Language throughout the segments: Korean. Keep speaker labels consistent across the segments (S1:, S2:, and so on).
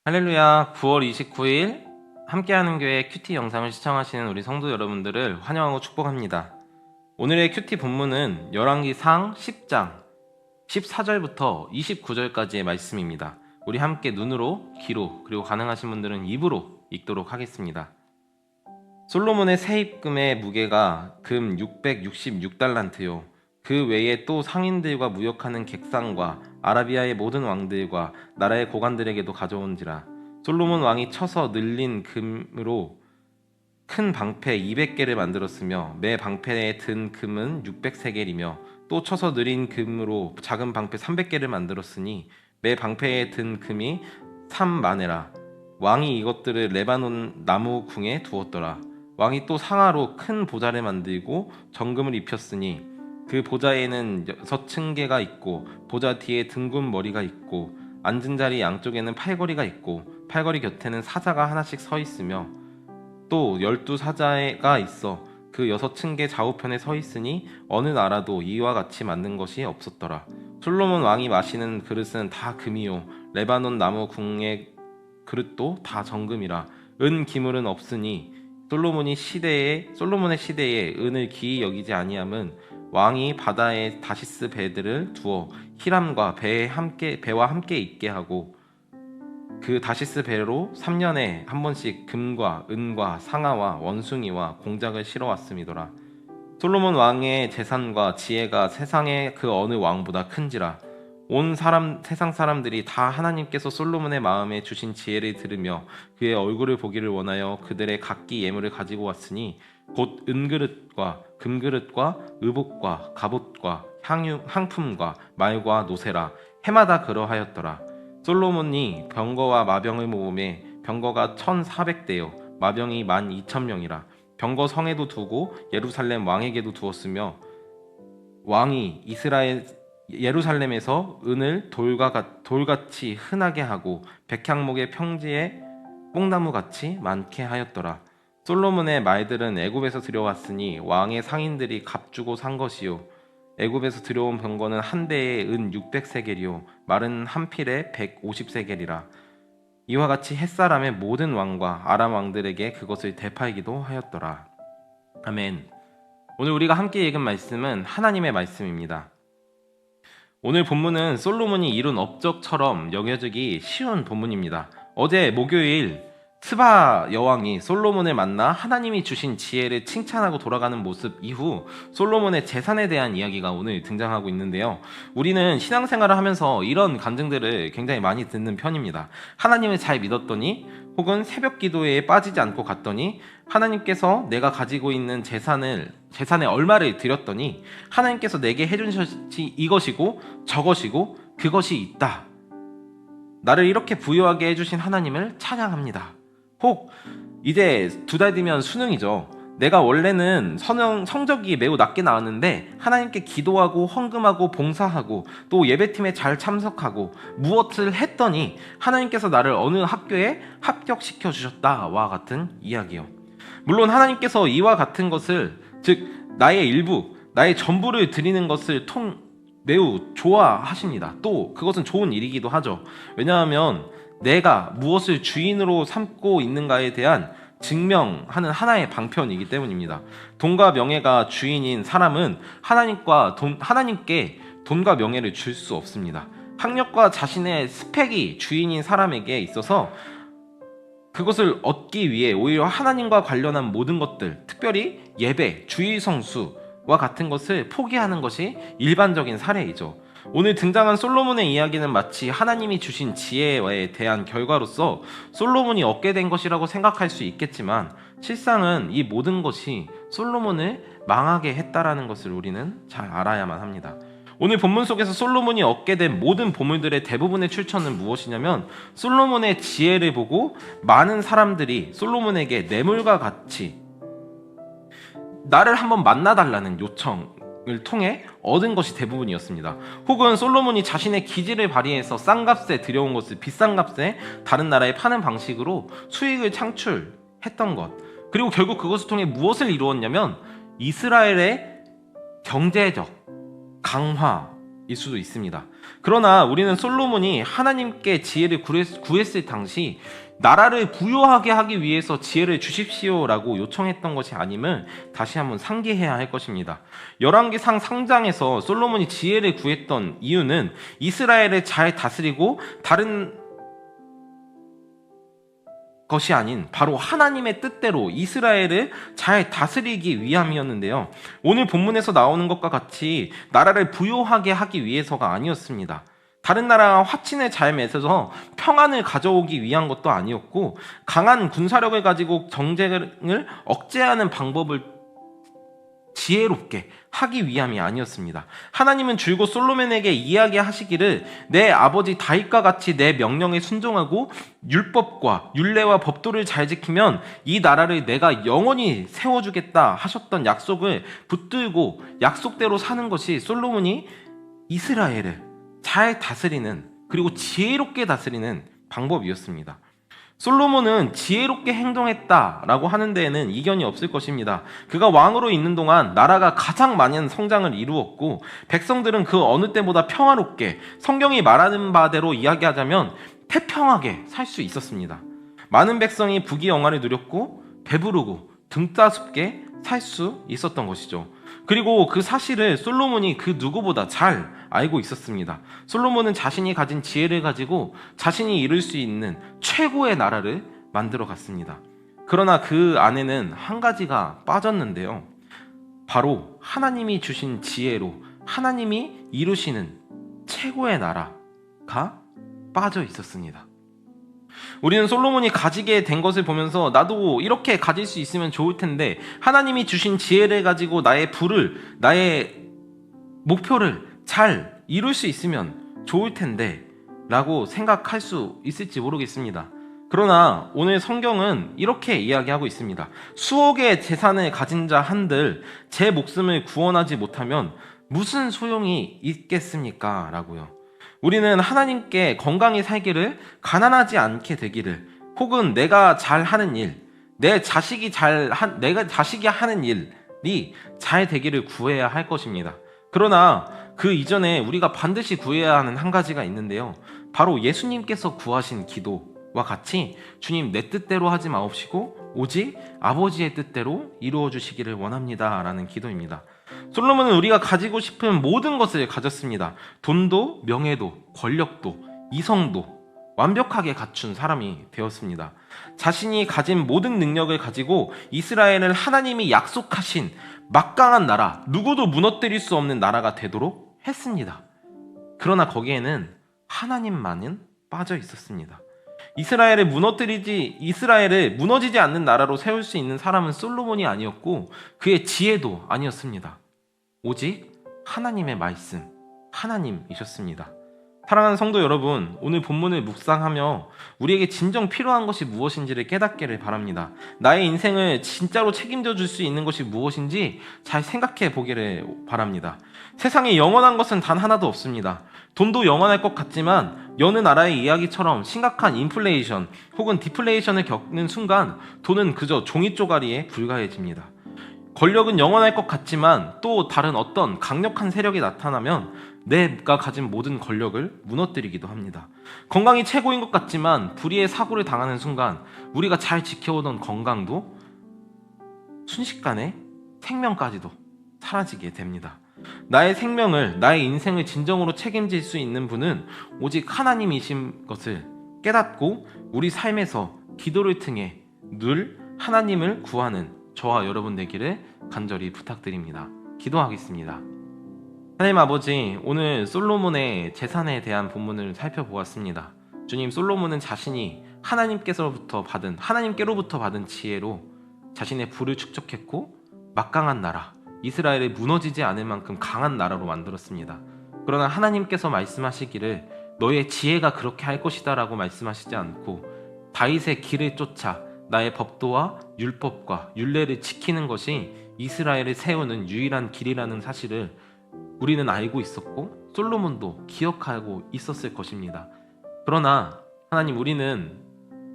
S1: 할렐루야. 9월 29일 함께하는 교회 큐티 영상을 시청하시는 우리 성도 여러분들을 환영하고 축복합니다. 오늘의 큐티 본문은 열왕기상 10장 14절부터 29절까지의 말씀입니다. 우리 함께 눈으로, 귀로, 그리고 가능하신 분들은 입으로 읽도록 하겠습니다. 솔로몬의 세입금의 무게가 금 666달란트요. 그 외에 또 상인들과 무역하는 객상과 아라비아의 모든 왕들과 나라의 고관들에게도 가져온지라. 솔로몬 왕이 쳐서 늘린 금으로 큰 방패 200개를 만들었으며 매 방패에 든 금은 600세겔이며 또 쳐서 늘린 금으로 작은 방패 300개를 만들었으니 매 방패에 든 금이 3만에라. 왕이 이것들을 레바논 나무 궁에 두었더라. 왕이 또 상아로 큰 보좌를 만들고 정금을 입혔으니 그 보좌에는 6층계가 있고 보좌 뒤에 둥근 머리가 있고 앉은 자리 양쪽에는 팔걸이가 있고 팔걸이 곁에는 사자가 하나씩 서 있으며 또 12사자가 있어 그 6층계 좌우편에 서 있으니 어느 나라도 이와 같이 만든 것이 없었더라. 솔로몬 왕이 마시는 그릇은 다 금이요 레바논 나무 궁의 그릇도 다 정금이라. 은 기물은 없으니 솔로몬의 시대에 은을 귀히 여기지 아니함은 왕이 바다에 다시스 배들을 두어 히람과 배와 함께 있게 하고 그 다시스 배로 3년에 한 번씩 금과 은과 상아와 원숭이와 공작을 실어왔음이더라. 솔로몬 왕의 재산과 지혜가 세상의 그 어느 왕보다 큰지라. 온 세상 사람들이 다 하나님께서 솔로몬의 마음에 주신 지혜를 들으며 그의 얼굴을 보기를 원하여 그들의 각기 예물을 가지고 왔으니 곧 은그릇과 금그릇과 의복과 갑옷과 향품과 말과 노새라. 해마다 그러하였더라. 솔로몬이 병거와 마병을 모음에 병거가 1400대요 마병이 12,000명이라. 병거 성에도 두고 예루살렘 왕에게도 두었으며 왕이 예루살렘에서 은을 돌같이 흔하게 하고 백향목의 평지에 뽕나무같이 많게 하였더라. 솔로몬의 말들은 애굽에서 들여왔으니 왕의 상인들이 값주고 산 것이요 애굽에서 들여온 병거는 한 대에 은 600세겔이요 말은 한 필에 150세겔이라. 이와 같이 햇사람의 모든 왕과 아람 왕들에게 그것을 되팔기도 하였더라. 아멘. 오늘 우리가 함께 읽은 말씀은 하나님의 말씀입니다. 오늘 본문은 솔로몬이 이룬 업적처럼 여겨지기 쉬운 본문입니다. 어제 목요일 스바 여왕이 솔로몬을 만나 하나님이 주신 지혜를 칭찬하고 돌아가는 모습 이후 솔로몬의 재산에 대한 이야기가 오늘 등장하고 있는데요. 우리는 신앙생활을 하면서 이런 간증들을 굉장히 많이 듣는 편입니다. 하나님을 잘 믿었더니 혹은 새벽 기도에 빠지지 않고 갔더니 하나님께서 내가 가지고 있는 재산에 얼마를 드렸더니 하나님께서 내게 해준 것이 이것이고 저것이고 그것이 있다. 나를 이렇게 부유하게 해주신 하나님을 찬양합니다. 혹 이제 2달 뒤면 수능이죠. 내가 원래는 성적이 매우 낮게 나왔는데 하나님께 기도하고 헌금하고 봉사하고 또 예배팀에 잘 참석하고 무엇을 했더니 하나님께서 나를 어느 학교에 합격시켜 주셨다와 같은 이야기요. 물론 하나님께서 이와 같은 것을, 즉 나의 일부, 나의 전부를 드리는 것을 매우 좋아하십니다. 또 그것은 좋은 일이기도 하죠. 왜냐하면 내가 무엇을 주인으로 삼고 있는가에 대한 증명하는 하나의 방편이기 때문입니다. 돈과 명예가 주인인 사람은 하나님께 돈과 명예를 줄 수 없습니다. 학력과 자신의 스펙이 주인인 사람에게 있어서 그것을 얻기 위해 오히려 하나님과 관련한 모든 것들, 특별히 예배, 주일 성수와 같은 것을 포기하는 것이 일반적인 사례이죠. 오늘 등장한 솔로몬의 이야기는 마치 하나님이 주신 지혜에 대한 결과로서 솔로몬이 얻게 된 것이라고 생각할 수 있겠지만 실상은 이 모든 것이 솔로몬을 망하게 했다라는 것을 우리는 잘 알아야만 합니다. 오늘 본문 속에서 솔로몬이 얻게 된 모든 보물들의 대부분의 출처는 무엇이냐면 솔로몬의 지혜를 보고 많은 사람들이 솔로몬에게 뇌물과 같이 나를 한번 만나달라는 요청을 통해 얻은 것이 대부분이었습니다. 혹은 솔로몬이 자신의 기질을 발휘해서 싼 값에 들여온 것을 비싼 값에 다른 나라에 파는 방식으로 수익을 창출했던 것, 그리고 결국 그것을 통해 무엇을 이루었냐면 이스라엘의 경제적 강화일 수도 있습니다. 그러나 우리는 솔로몬이 하나님께 지혜를 구했을 당시 나라를 부요하게 하기 위해서 지혜를 주십시오라고 요청했던 것이 아님을 다시 한번 상기해야 할 것입니다. 열왕기상 상장에서 솔로몬이 지혜를 구했던 이유는 이스라엘을 잘 다스리고 다른 것이 아닌 바로 하나님의 뜻대로 이스라엘을 잘 다스리기 위함이었는데요. 오늘 본문에서 나오는 것과 같이 나라를 부요하게 하기 위해서가 아니었습니다. 다른 나라와 화친을 잘 맺어서 평안을 가져오기 위한 것도 아니었고, 강한 군사력을 가지고 정쟁을 억제하는 방법을 지혜롭게 하기 위함이 아니었습니다. 하나님은 줄곧 솔로몬에게 이야기하시기를 내 아버지 다윗과 같이 내 명령에 순종하고 율법과 율례와 법도를 잘 지키면 이 나라를 내가 영원히 세워주겠다 하셨던 약속을 붙들고 약속대로 사는 것이 솔로몬이 이스라엘을 잘 다스리는, 그리고 지혜롭게 다스리는 방법이었습니다. 솔로몬은 지혜롭게 행동했다라고 하는 데에는 이견이 없을 것입니다. 그가 왕으로 있는 동안 나라가 가장 많은 성장을 이루었고 백성들은 그 어느 때보다 평화롭게, 성경이 말하는 바대로 이야기하자면 태평하게 살 수 있었습니다. 많은 백성이 부귀영화를 누렸고 배부르고 등따숩게 살 수 있었던 것이죠. 그리고 그 사실을 솔로몬이 그 누구보다 잘 알고 있었습니다. 솔로몬은 자신이 가진 지혜를 가지고 자신이 이룰 수 있는 최고의 나라를 만들어 갔습니다. 그러나 그 안에는 한 가지가 빠졌는데요. 바로 하나님이 주신 지혜로 하나님이 이루시는 최고의 나라가 빠져 있었습니다. 우리는 솔로몬이 가지게 된 것을 보면서 나도 이렇게 가질 수 있으면 좋을 텐데, 하나님이 주신 지혜를 가지고 나의 목표를 잘 이룰 수 있으면 좋을 텐데 라고 생각할 수 있을지 모르겠습니다. 그러나 오늘 성경은 이렇게 이야기하고 있습니다. 수억의 재산을 가진 자 한들 제 목숨을 구원하지 못하면 무슨 소용이 있겠습니까? 라고요. 우리는 하나님께 건강히 살기를, 가난하지 않게 되기를, 혹은 내가 잘하는 일, 내가 자식이 하는 일이 잘 되기를 구해야 할 것입니다. 그러나 그 이전에 우리가 반드시 구해야 하는 한 가지가 있는데요. 바로 예수님께서 구하신 기도와 같이 주님 내 뜻대로 하지 마옵시고 오직 아버지의 뜻대로 이루어 주시기를 원합니다 라는 기도입니다. 솔로몬은 우리가 가지고 싶은 모든 것을 가졌습니다. 돈도, 명예도, 권력도, 이성도 완벽하게 갖춘 사람이 되었습니다. 자신이 가진 모든 능력을 가지고 이스라엘을 하나님이 약속하신 막강한 나라, 누구도 무너뜨릴 수 없는 나라가 되도록 했습니다. 그러나 거기에는 하나님만은 빠져 있었습니다. 이스라엘을 무너지지 않는 나라로 세울 수 있는 사람은 솔로몬이 아니었고 그의 지혜도 아니었습니다. 오직 하나님의 말씀, 하나님이셨습니다. 사랑하는 성도 여러분, 오늘 본문을 묵상하며 우리에게 진정 필요한 것이 무엇인지를 깨닫기를 바랍니다. 나의 인생을 진짜로 책임져 줄 수 있는 것이 무엇인지 잘 생각해 보기를 바랍니다. 세상에 영원한 것은 단 하나도 없습니다. 돈도 영원할 것 같지만 여느 나라의 이야기처럼 심각한 인플레이션 혹은 디플레이션을 겪는 순간 돈은 그저 종이 쪼가리에 불과해집니다. 권력은 영원할 것 같지만 또 다른 어떤 강력한 세력이 나타나면 내가 가진 모든 권력을 무너뜨리기도 합니다. 건강이 최고인 것 같지만 불의의 사고를 당하는 순간 우리가 잘 지켜오던 건강도 순식간에 생명까지도 사라지게 됩니다. 나의 생명을, 나의 인생을 진정으로 책임질 수 있는 분은 오직 하나님이신 것을 깨닫고 우리 삶에서 기도를 통해 늘 하나님을 구하는 저와 여러분 되기를 간절히 부탁드립니다. 기도하겠습니다. 하나님 아버지, 오늘 솔로몬의 재산에 대한 본문을 살펴보았습니다. 주님, 솔로몬은 자신이 하나님께로부터 받은 지혜로 자신의 부를 축적했고 막강한 나라, 이스라엘이 무너지지 않을 만큼 강한 나라로 만들었습니다. 그러나 하나님께서 말씀하시기를 너의 지혜가 그렇게 할 것이다 라고 말씀하시지 않고 다윗의 길을 쫓아 나의 법도와 율법과 율례를 지키는 것이 이스라엘을 세우는 유일한 길이라는 사실을 우리는 알고 있었고 솔로몬도 기억하고 있었을 것입니다. 그러나 하나님,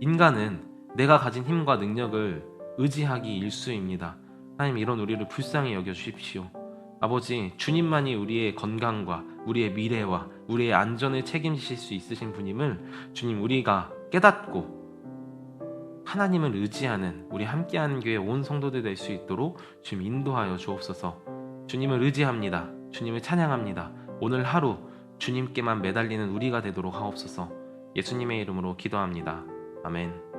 S1: 인간은 내가 가진 힘과 능력을 의지하기 일쑤입니다. 하나님, 이런 우리를 불쌍히 여겨주십시오. 아버지, 주님만이 우리의 건강과 우리의 미래와 우리의 안전을 책임지실 수 있으신 분임을 주님 우리가 깨닫고 하나님을 의지하는 우리 함께하는 교회 온 성도들 될 수 있도록 주님 인도하여 주옵소서. 주님을 의지합니다. 주님을 찬양합니다. 오늘 하루 주님께만 매달리는 우리가 되도록 하옵소서. 예수님의 이름으로 기도합니다. 아멘.